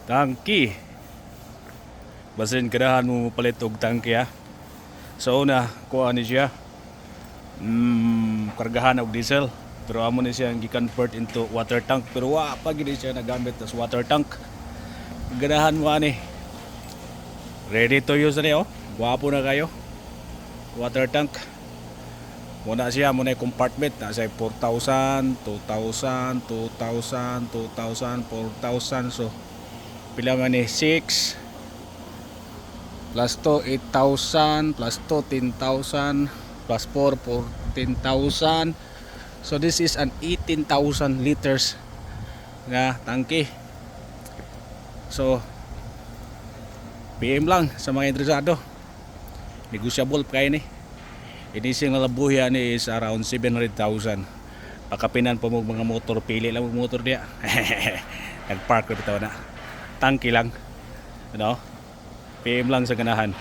Tangki. Basin ganahan mo palit og tangki ha. So una, kuha ni siya. Kargahan og diesel. Pero amo ni siya gi-convert into water tank. Pero wa pa gid siya nagamit as water tank. Ganahan mo ani. Ready to use na oh. Gwapo na kayo. Water tank. Muna siya, muna yung compartment. Nasa 4,000, 2,000, 2,000, 2,000, 4,000. So, pila man eh, 6 plus 2, 8,000 plus 2, 10,000 plus 4, 14,000. So, this is an 18,000 liters nga tangke. So, PM lang sa mga interesado. Negotiable pa kayo ni. Inising nalabuhi ni is around 700,000. Pakapinan pa mo mga motor, pili lang mo motor dia. Nagpark ko bitaw na. Tangki lang. Ano? PM lang sa ganahan.